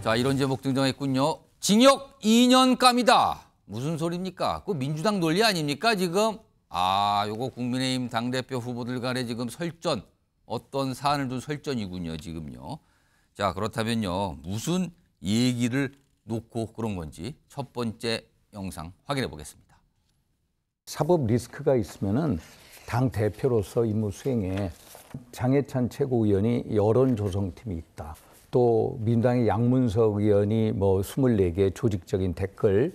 자, 이런 제목 등장했군요. 징역 2년감이다. 무슨 소리입니까? 그 민주당 논리 아닙니까, 지금? 요거 국민의힘 당대표 후보들 간에 지금 설전, 어떤 사안을 둔 설전이군요, 지금요. 자, 그렇다면요. 무슨 얘기를 놓고 그런 건지 첫 번째 영상 확인해 보겠습니다. 사법 리스크가 있으면은 당 대표로서 임무 수행에 장해찬 최고위원이 여론조성팀이 있다. 또 민주당의 양문석 의원이 24개 조직적인 댓글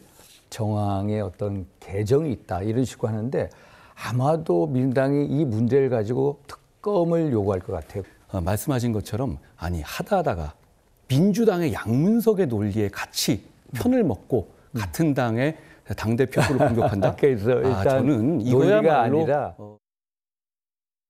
정황의 어떤 계정이 있다. 이런 식으로 하는데 아마도 민주당이 이 문제를 가지고 특검을 요구할 것 같아요. 말씀하신 것처럼 하다가 민주당의 양문석의 논리에 같이 편을 먹고 같은 당의 당대표 후보를 공격한다? 그래서 일단 저는 논리가 이거야말로 아니라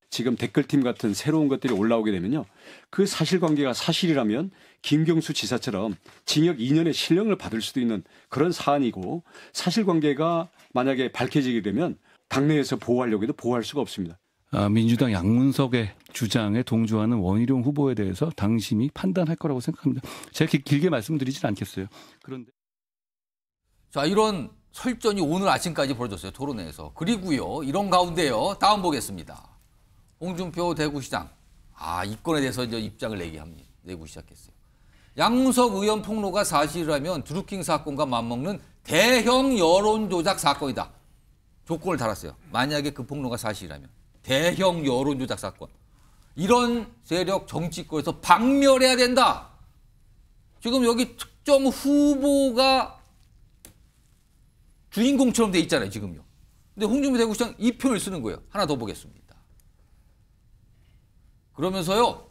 지금 댓글팀 같은 새로운 것들이 올라오게 되면요. 그 사실관계가 사실이라면 김경수 지사처럼 징역 2년의 실형을 받을 수도 있는 그런 사안이고 사실관계가 만약에 밝혀지게 되면 당내에서 보호하려고 해도 보호할 수가 없습니다. 민주당 양문석의 주장에 동조하는 원희룡 후보에 대해서 당심이 판단할 거라고 생각합니다. 제가 길게 말씀드리진 않겠어요. 그런데 자, 이런 설전이 오늘 아침까지 벌어졌어요, 토론회에서. 그리고요, 이런 가운데요, 다음 보겠습니다. 홍준표 대구시장, 이 건에 대해서 이제 입장을 내고 시작했어요. 양문석 의원 폭로가 사실이라면 드루킹 사건과 맞먹는 대형 여론조작 사건이다. 조건을 달았어요. 만약에 그 폭로가 사실이라면. 대형 여론조작 사건. 이런 세력 정치권에서 박멸해야 된다. 지금 여기 특정 후보가 주인공처럼 돼 있잖아요, 지금요. 근데 홍준표 대구시장 이 표현을 쓰는 거예요. 하나 더 보겠습니다. 그러면서요,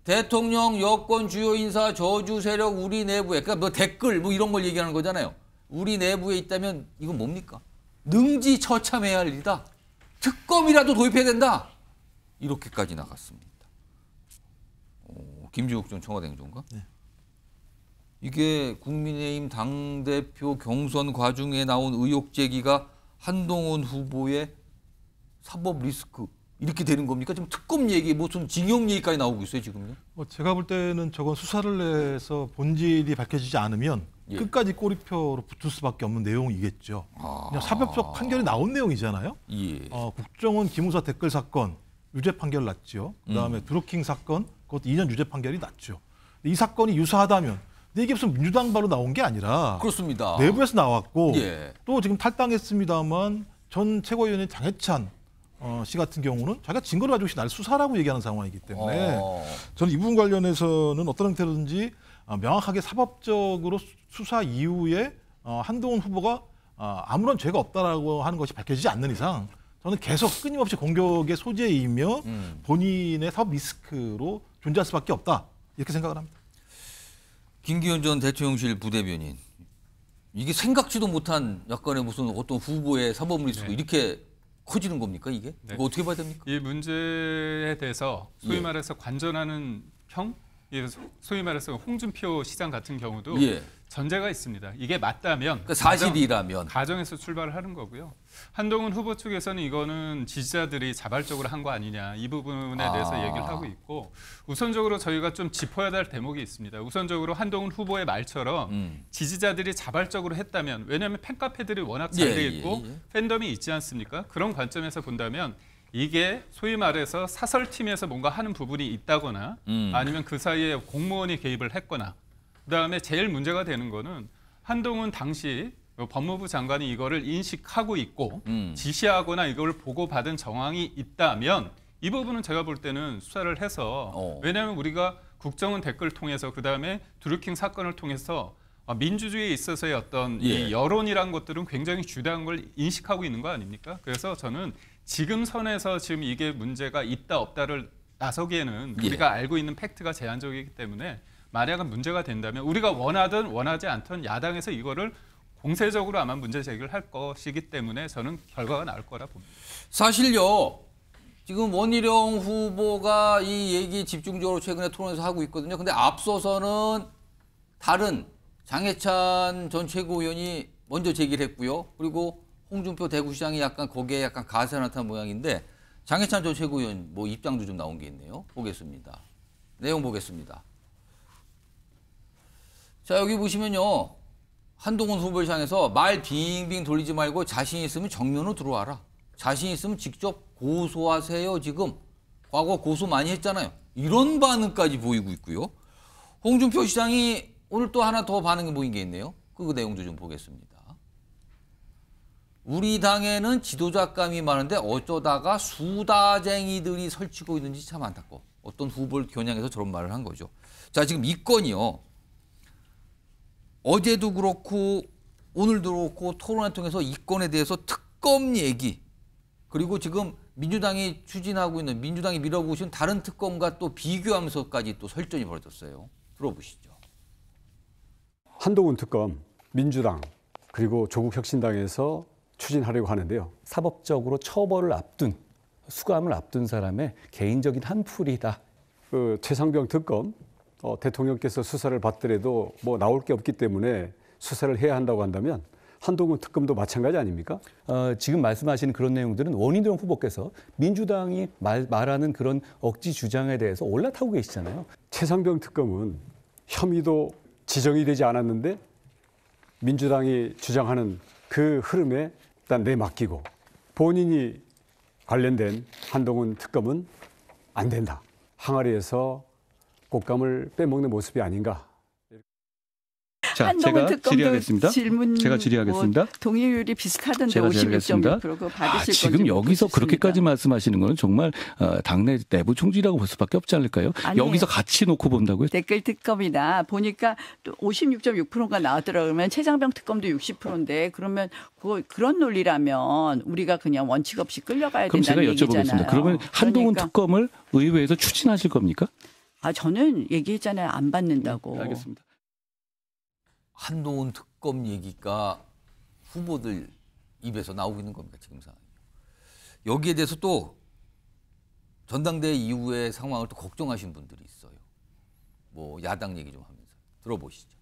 대통령, 여권, 주요 인사, 저주 세력, 우리 내부에, 그러니까 댓글 이런 걸 얘기하는 거잖아요. 우리 내부에 있다면 이건 뭡니까? 능지처참해야 할 일이다. 특검이라도 도입해야 된다. 이렇게까지 나갔습니다. 김주욱 전 청와대 행정관? 네. 이게 국민의힘 당대표 경선 과정에 나온 의혹 제기가 한동훈 후보의 사법 리스크 이렇게 되는 겁니까? 지금 특검 얘기, 무슨 징역 얘기까지 나오고 있어요, 지금요? 제가 볼 때는 저건 수사를 해서 본질이 밝혀지지 않으면 끝까지 꼬리표로 붙을 수밖에 없는 내용이겠죠. 그냥 사법적 판결이 나온 내용이잖아요. 국정원 기무사 댓글 사건 유죄 판결 났죠. 그다음에 드루킹 사건 그것도 2년 유죄 판결이 났죠. 이 사건이 유사하다면 근데 이게 무슨 민주당 발로 나온 게 아니라 그렇습니다. 내부에서 나왔고 또 지금 탈당했습니다만 전 최고위원인 장해찬 씨 같은 경우는 자기가 증거를 가지고 날 수사라고 얘기하는 상황이기 때문에 저는 이 부분 관련해서는 어떤 형태로든지 명확하게 사법적으로 수사 이후에 한동훈 후보가 아무런 죄가 없다라고 하는 것이 밝혀지지 않는 이상 저는 계속 끊임없이 공격의 소재이며 본인의 사법 리스크로 존재할 수밖에 없다 이렇게 생각을 합니다. 김기현 전 대통령실 부대변인, 이게 생각지도 못한 약간의 무슨 어떤 후보의 사법 리스크 이렇게 커지는 겁니까, 이게? 이거 어떻게 봐야 됩니까? 이 문제에 대해서 소위 말해서 관전하는 평? 소위 말해서 홍준표 시장 같은 경우도 전제가 있습니다. 이게 맞다면 그러니까 사실이라면 가정에서 출발을 하는 거고요. 한동훈 후보 측에서는 이거는 지지자들이 자발적으로 한 거 아니냐 이 부분에 대해서 얘기를 하고 있고 우선적으로 저희가 좀 짚어야 될 대목이 있습니다. 우선적으로 한동훈 후보의 말처럼 지지자들이 자발적으로 했다면 왜냐하면 팬카페들이 워낙 잘 돼 있고 팬덤이 있지 않습니까? 그런 관점에서 본다면 이게 소위 말해서 사설팀에서 뭔가 하는 부분이 있다거나 아니면 그 사이에 공무원이 개입을 했거나 그다음에 제일 문제가 되는 거는 한동훈 당시 법무부 장관이 이거를 인식하고 있고 지시하거나 이걸 보고받은 정황이 있다면 이 부분은 제가 볼 때는 수사를 해서 왜냐하면 우리가 국정원 댓글 통해서 그다음에 드루킹 사건을 통해서 민주주의에 있어서의 어떤 이 여론이란 것들은 굉장히 주대한 걸 인식하고 있는 거 아닙니까? 그래서 저는 지금 선에서 지금 이게 문제가 있다 없다를 나서기에는 우리가 알고 있는 팩트가 제한적이기 때문에 만약에 문제가 된다면 우리가 원하든 원하지 않든 야당에서 이거를 공세적으로 아마 문제 제기를 할 것이기 때문에 저는 결과가 나올 거라 봅니다. 사실요. 지금 원희룡 후보가 이 얘기 집중적으로 최근에 토론에서 하고 있거든요. 근데 앞서서는 다른 장해찬 전 최고위원이 먼저 제기를 했고요. 그리고 홍준표 대구시장이 약간 거기에 약간 가세가 나타난 모양인데 장해찬 전 최고위원 입장도 좀 나온 게 있네요. 보겠습니다. 내용 보겠습니다. 자, 여기 보시면요. 한동훈 후보를 향해서 말 빙빙 돌리지 말고 자신 있으면 정면으로 들어와라. 자신 있으면 직접 고소하세요. 지금 과거 고소 많이 했잖아요. 이런 반응까지 보이고 있고요. 홍준표 시장이 오늘 또 하나 더 반응이 보인 게 있네요. 그 내용도 좀 보겠습니다. 우리 당에는 지도자감이 많은데 어쩌다가 수다쟁이들이 설치고 있는지 참 안타까워. 어떤 후보를 겨냥해서 저런 말을 한 거죠. 자, 지금 이 건이요. 어제도 그렇고 오늘도 그렇고 토론을 통해서 이 건에 대해서 특검 얘기, 그리고 지금 민주당이 추진하고 있는, 민주당이 밀어붙인 다른 특검과 또 비교하면서까지 또 설전이 벌어졌어요. 들어보시죠. 한동훈 특검, 민주당 그리고 조국혁신당에서 추진하려고 하는데요. 사법적으로 처벌을 앞둔, 수감을 앞둔 사람의 개인적인 한풀이다. 그 최상병 특검, 대통령께서 수사를 받더라도 뭐 나올 게 없기 때문에 수사를 해야 한다고 한다면 한동훈 특검도 마찬가지 아닙니까? 지금 말씀하시는 그런 내용들은 원희룡 후보께서 민주당이 말하는 그런 억지 주장에 대해서 올라타고 계시잖아요. 최상병 특검은 혐의도 지정이 되지 않았는데 민주당이 주장하는 그 흐름에 일단 내맡기고 본인이 관련된 한동훈 특검은 안 된다. 항아리에서 꽃감을 빼먹는 모습이 아닌가. 자, 한동훈 제가 질의하겠습니다. 질문 제가 질의하겠습니다. 뭐 동의율이 비슷하던데 제가 질의하겠습니다. 56.6% 그거 받으실 건지 지금 여기서 모르겠습니다. 그렇게까지 말씀하시는 거는 정말 당내 내부 총질이라고 볼 수밖에 없지 않을까요? 아니에요. 여기서 같이 놓고 본다고요? 댓글 특검이다 보니까 또 56.6%가 나왔더라고요. 그러면 최장병 특검도 60%인데 그러면 그런 논리라면 우리가 그냥 원칙 없이 끌려가야 그럼 제가 된다는 여쭤보겠습니다. 얘기잖아요. 그러면 한동훈 그러니까, 특검을 의회에서 추진하실 겁니까? 저는 얘기했잖아요. 안 받는다고. 알겠습니다. 한동훈 특검 얘기가 후보들 입에서 나오고 있는 겁니다. 지금 상황. 여기에 대해서 또 전당대회 이후의 상황을 또 걱정하시는 분들이 있어요. 뭐 야당 얘기 좀 하면서 들어보시죠.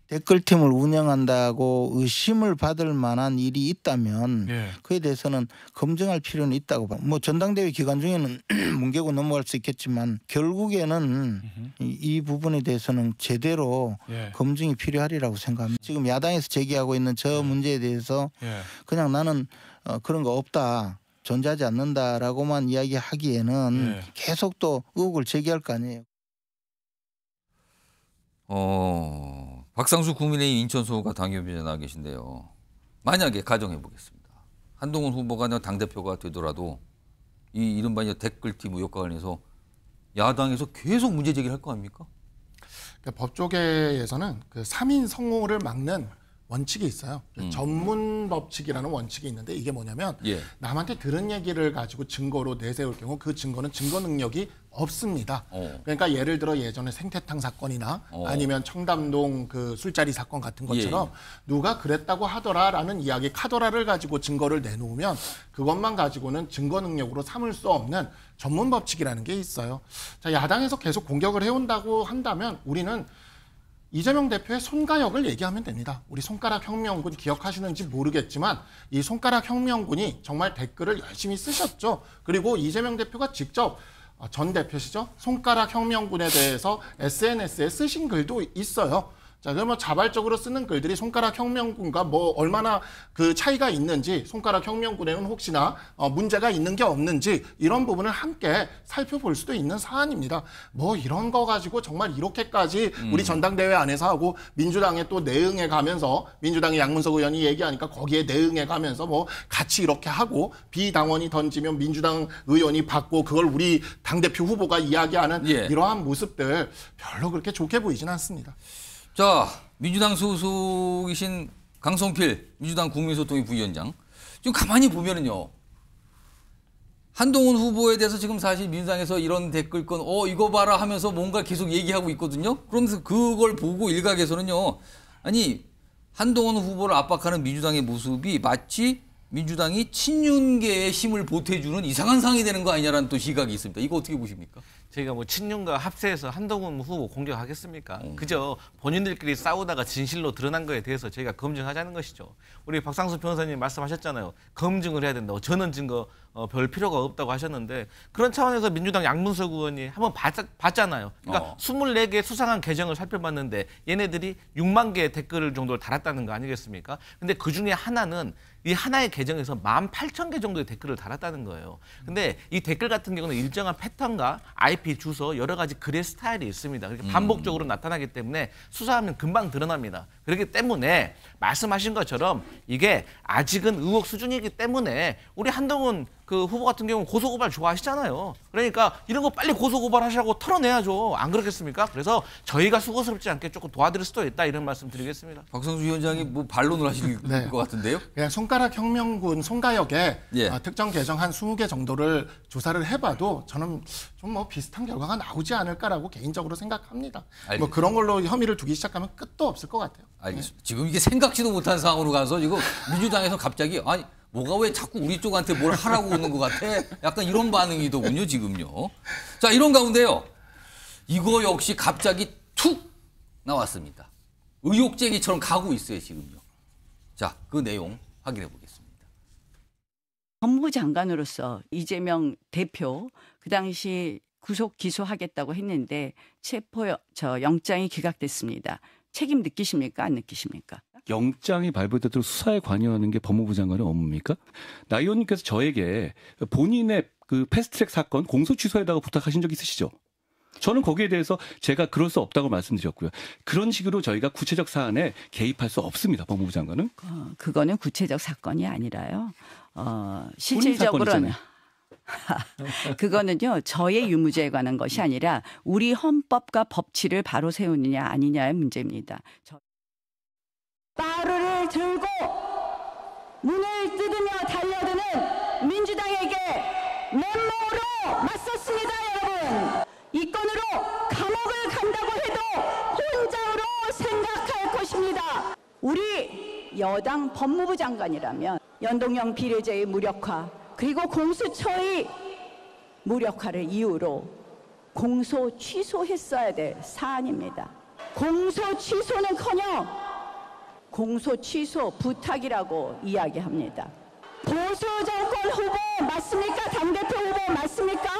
댓글팀을 운영한다고 의심을 받을 만한 일이 있다면 그에 대해서는 검증할 필요는 있다고 봐요. 뭐 전당대회 기간 중에는 뭉개고 넘어갈 수 있겠지만 결국에는 이 부분에 대해서는 제대로 검증이 필요하리라고 생각합니다. 지금 야당에서 제기하고 있는 저 문제에 대해서 그냥 나는 그런 거 없다. 존재하지 않는다라고만 이야기하기에는 계속 또 의혹을 제기할 거 아니에요. 박상수 국민의힘 인천소가 당협위원장 나와 계신데요. 만약에 가정해 보겠습니다. 한동훈 후보가 당대표가 되더라도 이 이른바 댓글팀 의혹과 관련해서 야당에서 계속 문제 제기를 할 거 아닙니까? 그러니까 법조계에서는 그 3인 성호를 막는 원칙이 있어요. 전문 법칙이라는 원칙이 있는데 이게 뭐냐면 남한테 들은 얘기를 가지고 증거로 내세울 경우 그 증거는 증거 능력이 없습니다. 그러니까 예를 들어 예전에 생태탕 사건이나 아니면 청담동 그 술자리 사건 같은 것처럼 누가 그랬다고 하더라라는 이야기 카더라를 가지고 증거를 내놓으면 그것만 가지고는 증거 능력으로 삼을 수 없는 전문 법칙이라는 게 있어요. 자, 야당에서 계속 공격을 해온다고 한다면 우리는 이재명 대표의 손가역을 얘기하면 됩니다. 우리 손가락 혁명군 기억하시는지 모르겠지만 이 손가락 혁명군이 정말 댓글을 열심히 쓰셨죠. 그리고 이재명 대표가 직접 전 대표시죠. 손가락 혁명군에 대해서 SNS에 쓰신 글도 있어요. 자, 그러면 자발적으로 쓰는 글들이 손가락 혁명군과 뭐 얼마나 그 차이가 있는지, 손가락 혁명군에는 혹시나 문제가 있는 게 없는지 이런 부분을 함께 살펴볼 수도 있는 사안입니다. 뭐 이런 거 가지고 정말 이렇게까지 우리 전당대회 안에서 하고 민주당에 또 내응해 가면서 민주당의 양문석 의원이 얘기하니까 거기에 내응해 가면서 뭐 같이 이렇게 하고 비당원이 던지면 민주당 의원이 받고 그걸 우리 당대표 후보가 이야기하는 이러한 모습들 별로 그렇게 좋게 보이진 않습니다. 자, 민주당 소속이신 강성필 민주당 국민소통위 부위원장. 지금 가만히 보면은요. 한동훈 후보에 대해서 지금 사실 민주당에서 이런 댓글건 이거 봐라 하면서 뭔가 계속 얘기하고 있거든요. 그러면서 그걸 보고 일각에서는요. 아니 한동훈 후보를 압박하는 민주당의 모습이 마치 민주당이 친윤계의 힘을 보태주는 이상한 상황이 되는 거 아니냐라는 또 시각이 있습니다. 이거 어떻게 보십니까? 저희가 뭐 친윤과 합세해서 한동훈 후보 공격하겠습니까? 그저 본인들끼리 싸우다가 진실로 드러난 거에 대해서 저희가 검증하자는 것이죠. 우리 박상수 변호사님 말씀하셨잖아요. 검증을 해야 된다고. 전원 증거 별 필요가 없다고 하셨는데 그런 차원에서 민주당 양문석 의원이 한번 봤잖아요. 그러니까 24개 수상한 계정을 살펴봤는데 얘네들이 6만 개의 댓글 정도를 달았다는 거 아니겠습니까? 근데 그중에 하나는 이 하나의 계정에서 18,000개 정도의 댓글을 달았다는 거예요. 근데 이 댓글 같은 경우는 일정한 패턴과 IP 주소 여러 가지 글의 스타일이 있습니다. 그렇게 반복적으로 나타나기 때문에 수사하면 금방 드러납니다. 그렇기 때문에 말씀하신 것처럼 이게 아직은 의혹 수준이기 때문에 우리 한동훈 그 후보 같은 경우는 고소고발 좋아하시잖아요. 그러니까 이런 거 빨리 고소고발하시라고 털어내야죠. 안 그렇겠습니까? 그래서 저희가 수고스럽지 않게 조금 도와드릴 수도 있다 이런 말씀 드리겠습니다. 박성수 위원장이 뭐 반론을 하실 것 같은데요? 그냥 손가락 혁명군 송가역에 특정 계정 한 20개 정도를 조사를 해봐도 저는 좀 뭐 비슷한 결과가 나오지 않을까라고 개인적으로 생각합니다. 알겠습니다. 뭐 그런 걸로 혐의를 두기 시작하면 끝도 없을 것 같아요. 알겠습니다. 지금 이게 생각지도 못한 상황으로 가서 지금 민주당에서 갑자기 아니 뭐가 왜 자꾸 우리 쪽한테 뭘 하라고 오는 것 같아? 약간 이런 반응이더군요, 지금요. 자, 이런 가운데요. 이거 역시 갑자기 툭 나왔습니다. 의혹제기처럼 가고 있어요, 지금요. 자, 그 내용 확인해 보겠습니다. 법무부 장관으로서 이재명 대표 그 당시 구속 기소하겠다고 했는데 영장이 기각됐습니다. 책임 느끼십니까? 안 느끼십니까? 영장이 발부되도록 수사에 관여하는 게 법무부 장관의 업무입니까? 나 의원님께서 저에게 본인의 그 패스트트랙 사건 공소 취소해달라고 부탁하신 적 있으시죠? 저는 거기에 대해서 제가 그럴 수 없다고 말씀드렸고요. 그런 식으로 저희가 구체적 사안에 개입할 수 없습니다. 법무부 장관은. 그거는 구체적 사건이 아니라요. 실질적으로는 그거는요. 저의 유무죄에 관한 것이 아니라 우리 헌법과 법치를 바로 세우느냐 아니냐의 문제입니다. 빠루를 들고 문을 뜯으며 달려드는 민주당에게 맨몸으로 맞섰습니다, 여러분. 이 건으로 감옥을 간다고 해도 혼자로 생각할 것입니다. 우리 여당 법무부 장관이라면 연동형 비례제의 무력화 그리고 공수처의 무력화를 이유로 공소 취소했어야 될 사안입니다. 공소 취소는커녕 공소 취소 부탁이라고 이야기합니다. 보수 정권 후보 맞습니까? 당대표 후보 맞습니까?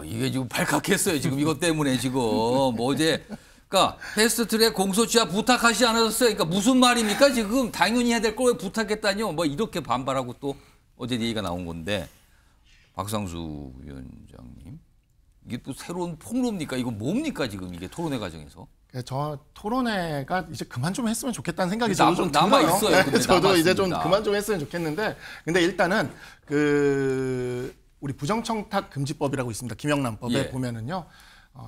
이게 지금 발칵했어요. 지금 이것 때문에 지금 뭐 이제 그러니까 패스트트랙 공소취하 부탁하지 않았어요. 그러니까 무슨 말입니까? 지금 당연히 해야 될 걸 왜 부탁했다뇨? 뭐 이렇게 반발하고 또 어제 얘기가 나온 건데 박상수 위원장님 이게 또 새로운 폭로입니까? 이거 뭡니까 지금 이게 토론회 과정에서? 저 토론회가 이제 그만 좀 했으면 좋겠다는 생각이 저도 좀 남아 들어요. 있어요. 네, 저도 이제 좀 그만 좀 했으면 좋겠는데, 근데 일단은 우리 부정청탁 금지법이라고 있습니다. 김영란법에 보면은요.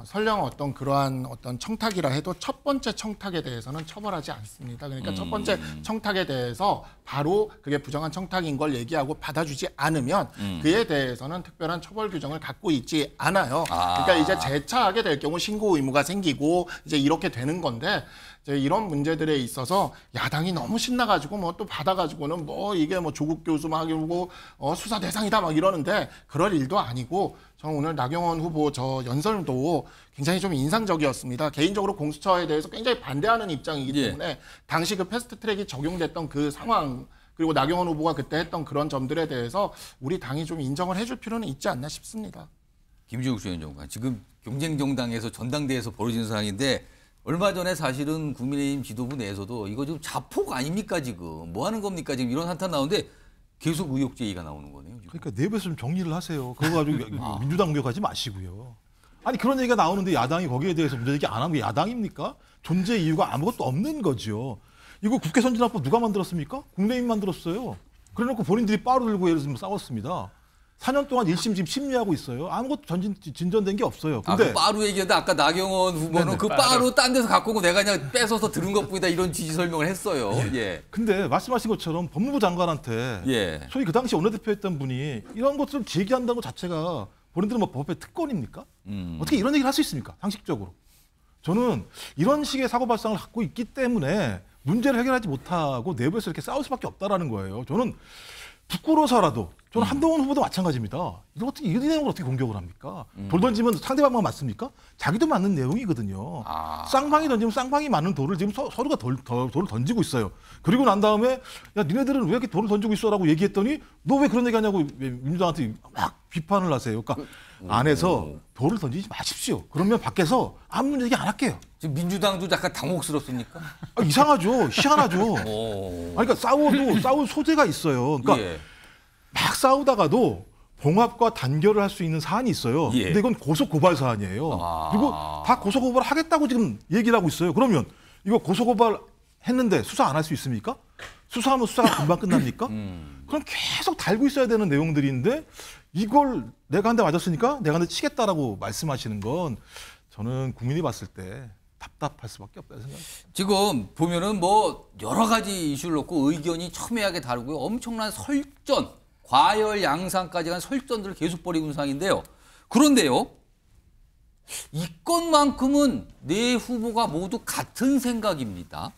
설령 어떤 그러한 어떤 청탁이라 해도 첫 번째 청탁에 대해서는 처벌하지 않습니다. 그러니까 첫 번째 청탁에 대해서 바로 그게 부정한 청탁인 걸 얘기하고 받아주지 않으면 그에 대해서는 특별한 처벌 규정을 갖고 있지 않아요. 그러니까 이제 재차하게 될 경우 신고 의무가 생기고 이제 이렇게 되는 건데 이제 이런 문제들에 있어서 야당이 너무 신나가지고 뭐 또 받아가지고는 뭐 이게 뭐 조국 교수 막 이러고 수사 대상이다 막 이러는데 그럴 일도 아니고 저는 오늘 나경원 후보 저 연설도 굉장히 좀 인상적이었습니다. 개인적으로 공수처에 대해서 굉장히 반대하는 입장이기 때문에 당시 그 패스트트랙이 적용됐던 그 상황 그리고 나경원 후보가 그때 했던 그런 점들에 대해서 우리 당이 좀 인정을 해줄 필요는 있지 않나 싶습니다. 김종욱 전 장관 지금 경쟁정당에서 전당대회에서 벌어진 상황인데 얼마 전에 사실은 국민의힘 지도부 내에서도 이거 지금 자폭 아닙니까 지금 뭐 하는 겁니까 지금 이런 한탄 나오는데 계속 의혹 제기가 나오는 거네요. 지금. 그러니까 내부에서 좀 정리를 하세요. 그거 가지고 민주당 공격하지 마시고요. 아니 그런 얘기가 나오는데 야당이 거기에 대해서 문제제기 안 하면 야당입니까? 존재 이유가 아무것도 없는 거죠. 이거 국회 선진화법 누가 만들었습니까? 국민의힘 만들었어요. 그래놓고 본인들이 빠루 들고 예를 들면 싸웠습니다. 4년 동안 1심 지금 심리하고 있어요. 아무것도 진전된 게 없어요. 근데 그 빠루 얘기하다 아까 나경원 후보는 네네, 그 빠루 딴 데서 갖고 오고 내가 그냥 뺏어서 들은 것뿐이다 이런 취지 설명을 했어요. 예. 근데 말씀하신 것처럼 법무부 장관한테 소위 그 당시 원내대표였던 분이 이런 것을 제기한다는 것 자체가 본인들은 뭐 법의 특권입니까? 어떻게 이런 얘기를 할 수 있습니까? 상식적으로. 저는 이런 식의 사고발상을 갖고 있기 때문에 문제를 해결하지 못하고 내부에서 이렇게 싸울 수밖에 없다라는 거예요. 저는 부끄러워서라도 저는 한동훈 후보도 마찬가지입니다. 이거 어떻게 이 내용을 어떻게 공격을 합니까? 돌 던지면 상대방만 맞습니까? 자기도 맞는 내용이거든요. 쌍방이 던지면 쌍방이 맞는 돌을 지금 서로가 돌을 던지고 있어요. 그리고 난 다음에 야 니네들은 왜 이렇게 돌을 던지고 있어라고 얘기했더니 너 왜 그런 얘기하냐고 민주당한테 막 비판을 하세요. 그러니까 안에서 돌을 던지지 마십시오. 그러면 밖에서 아무 얘기 안 할게요. 지금 민주당도 약간 당혹스럽습니까? 이상하죠. 희한하죠. 그러니까 싸울 소재가 있어요. 그러니까 예. 막 싸우다가도 봉합과 단결을 할 수 있는 사안이 있어요. 예. 근데 이건 고소고발 사안이에요. 그리고 다 고소고발 하겠다고 지금 얘기를 하고 있어요. 그러면 이거 고소고발 했는데 수사 안 할 수 있습니까? 수사하면 수사가 금방 끝납니까? 그럼 계속 달고 있어야 되는 내용들인데 이걸 내가 한 대 맞았으니까 내가 한 대 치겠다라고 말씀하시는 건 저는 국민이 봤을 때 답답할 수밖에 없다는 생각입니다. 지금 보면은 뭐 여러 가지 이슈를 놓고 의견이 첨예하게 다르고요. 엄청난 설전, 과열 양상까지 간 설전들을 계속 벌이고 있는 상황인데요. 그런데요. 이 건만큼은 네 후보가 모두 같은 생각입니다.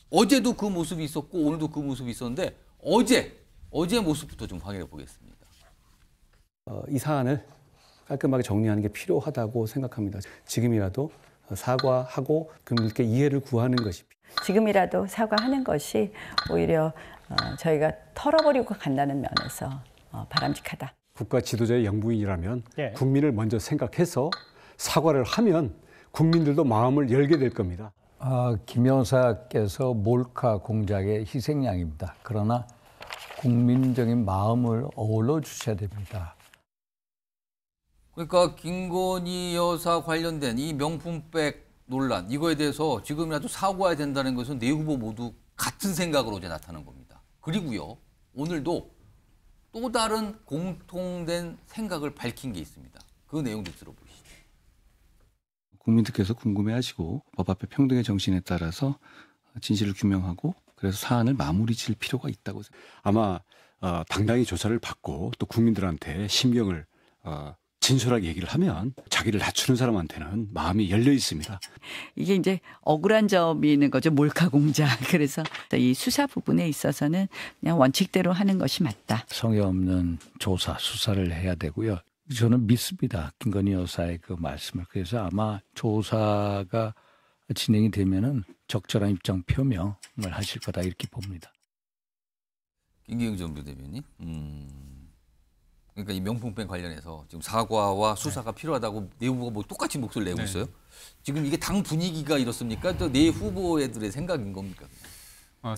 어제도 그 모습이 있었고 오늘도 그 모습이 있었는데 어제 모습부터 좀 확인해 보겠습니다. 이 사안을 깔끔하게 정리하는 게 필요하다고 생각합니다. 지금이라도 사과하고 국민께 이해를 구하는 것이 지금이라도 사과하는 것이 오히려 저희가 털어버리고 간다는 면에서 바람직하다. 국가 지도자의 영부인이라면 국민을 먼저 생각해서 사과를 하면 국민들도 마음을 열게 될 겁니다. 김 여사께서 몰카 공작의 희생양입니다. 그러나 국민적인 마음을 어울러 주셔야 됩니다. 그러니까 김건희 여사 관련된 이 명품백 논란 이거에 대해서 지금이라도 사과해야 된다는 것은 네 후보 모두 같은 생각으로 이제 나타난 겁니다. 그리고요 오늘도 또 다른 공통된 생각을 밝힌 게 있습니다. 그 내용도 들어보시죠. 국민들께서 궁금해하시고 법 앞에 평등의 정신에 따라서 진실을 규명하고 그래서 사안을 마무리 질 필요가 있다고 생각합니다. 아마 당당히 조사를 받고 또 국민들한테 심경을 진솔하게 얘기를 하면 자기를 낮추는 사람한테는 마음이 열려 있습니다. 이게 이제 억울한 점이 있는 거죠. 몰카 공작. 그래서 이 수사 부분에 있어서는 그냥 원칙대로 하는 것이 맞다. 성의 없는 조사, 수사를 해야 되고요. 저는 믿습니다. 김건희 여사의 그 말씀을. 그래서 아마 조사가 진행이 되면은 적절한 입장 표명을 하실 거다 이렇게 봅니다. 김기영 전 부대변인. 그러니까 이 명품백 관련해서 지금 사과와 수사가 필요하다고 네 후보가 뭐 똑같이 목소리를 내고 있어요. 지금 이게 당 분위기가 이렇습니까? 또 네 후보들의 생각인 겁니까?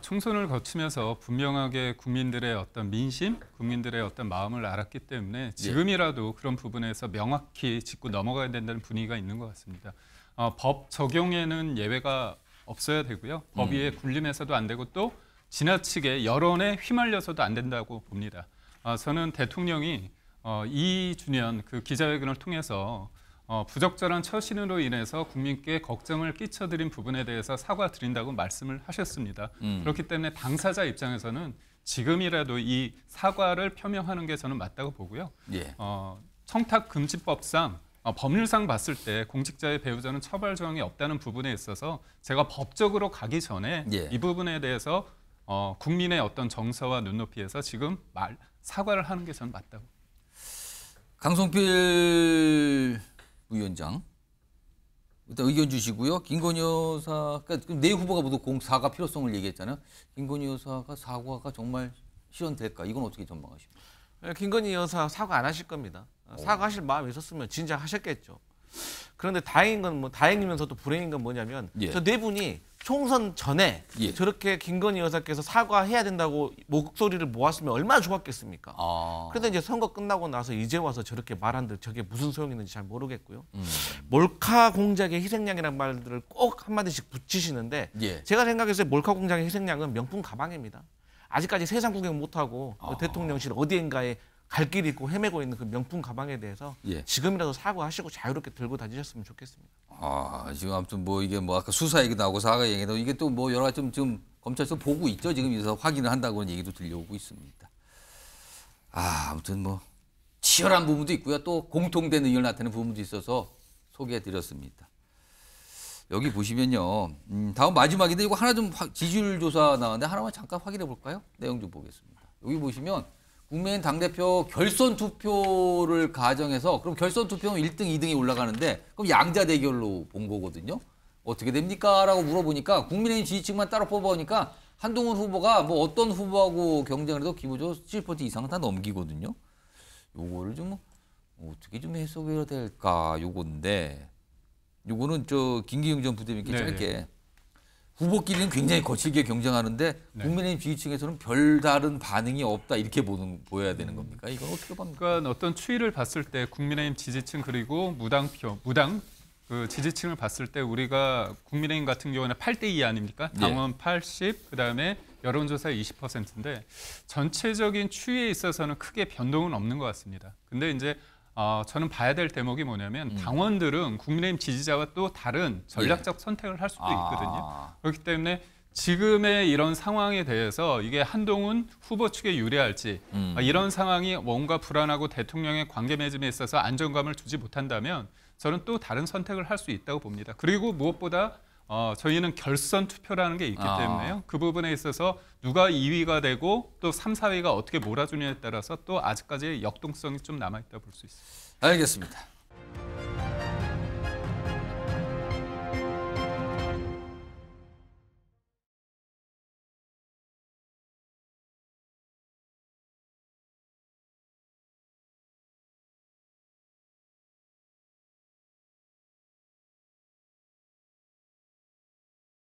총선을 거치면서 분명하게 국민들의 어떤 민심, 국민들의 어떤 마음을 알았기 때문에 지금이라도 그런 부분에서 명확히 짚고 넘어가야 된다는 분위기가 있는 것 같습니다. 법 적용에는 예외가 없어야 되고요. 법 위에 군림해서도 안 되고 또 지나치게 여론에 휘말려서도 안 된다고 봅니다. 저는 대통령이 2주년 그 기자회견을 통해서 부적절한 처신으로 인해서 국민께 걱정을 끼쳐드린 부분에 대해서 사과드린다고 말씀을 하셨습니다. 그렇기 때문에 당사자 입장에서는 지금이라도 이 사과를 표명하는 게 저는 맞다고 보고요. 청탁금지법상 법률상 봤을 때 공직자의 배우자는 처벌 조항이 없다는 부분에 있어서 제가 법적으로 가기 전에 이 부분에 대해서 국민의 어떤 정서와 눈높이에서 지금 사과를 하는 게 저는 맞다고. 강성필 위원장 일단 의견 주시고요. 김건희 여사, 그러니까 네 후보가 모두 사과 필요성을 얘기했잖아요. 김건희 여사가 사과가 정말 실현될까? 이건 어떻게 전망하십니까? 김건희 여사 사과 안 하실 겁니다. 사과하실 마음이 있었으면 진작 하셨겠죠. 그런데 다행인 건 뭐 다행이면서도 불행인 건 뭐냐면 저 네 분이 총선 전에 저렇게 김건희 여사께서 사과해야 된다고 목소리를 모았으면 얼마나 좋았겠습니까? 그런데 이제 선거 끝나고 나서 이제 와서 저렇게 말한들 저게 무슨 소용이 있는지 잘 모르겠고요. 몰카 공작의 희생양이라는 말들을 꼭 한마디씩 붙이시는데 제가 생각했을 때 몰카 공작의 희생양은 명품 가방입니다. 아직까지 세상 구경 못하고 대통령실 어디인가에 갈 길이 있고 헤매고 있는 그 명품 가방에 대해서 지금이라도 사과하시고 자유롭게 들고 다니셨으면 좋겠습니다. 지금 아무튼 뭐 이게 뭐 아까 수사 얘기도 나오고 사과 얘기도 이게 또 뭐 여러 가지 좀 지금 검찰에서 보고 있죠. 지금 여기서 확인을 한다고는 얘기도 들려오고 있습니다. 아무튼 뭐 치열한 부분도 있고요. 또 공통된 의견을 나타내는 부분도 있어서 소개해드렸습니다. 여기 보시면요. 다음 마지막인데 이거 하나 좀 지지율 조사 나왔는데 하나만 잠깐 확인해 볼까요? 내용 좀 보겠습니다. 여기 보시면 국민의힘 당대표 결선 투표를 가정해서 그럼 결선 투표는 1등, 2등이 올라가는데 그럼 양자 대결로 본 거거든요. 어떻게 됩니까? 라고 물어보니까 국민의힘 지지층만 따로 뽑아보니까 한동훈 후보가 뭐 어떤 후보하고 경쟁을 해도 기본적으로 7% 이상은 다 넘기거든요. 요거를 좀 어떻게 좀 해석해야 될까 요건데 요거는 저 김기영 전 부대변인께 짧게 후보끼리는 굉장히 거칠게 경쟁하는데 국민의힘 지지층에서는 별다른 반응이 없다 이렇게 보여야 되는 겁니까? 이건 어떻게 봅니까? 그러니까 어떤 추이를 봤을 때 국민의힘 지지층 그리고 무당 그 지지층을 봤을 때 우리가 국민의힘 같은 경우는 8대2 아닙니까? 당원 80, 그다음에 여론조사 20%인데 전체적인 추이에 있어서는 크게 변동은 없는 것 같습니다. 근데 이제 저는 봐야 될 대목이 뭐냐면 당원들은 국민의힘 지지자와 또 다른 전략적 선택을 할 수도 있거든요. 그렇기 때문에 지금의 이런 상황에 대해서 이게 한동훈 후보 측에 유리할지 이런 상황이 뭔가 불안하고 대통령의 관계 맺음에 있어서 안정감을 주지 못한다면 저는 또 다른 선택을 할 수 있다고 봅니다. 그리고 무엇보다 저희는 결선 투표라는 게 있기 때문에요. 그 부분에 있어서 누가 2위가 되고 또 3, 4위가 어떻게 몰아주냐에 따라서 또 아직까지 역동성이 좀 남아있다고 볼 수 있습니다. 알겠습니다.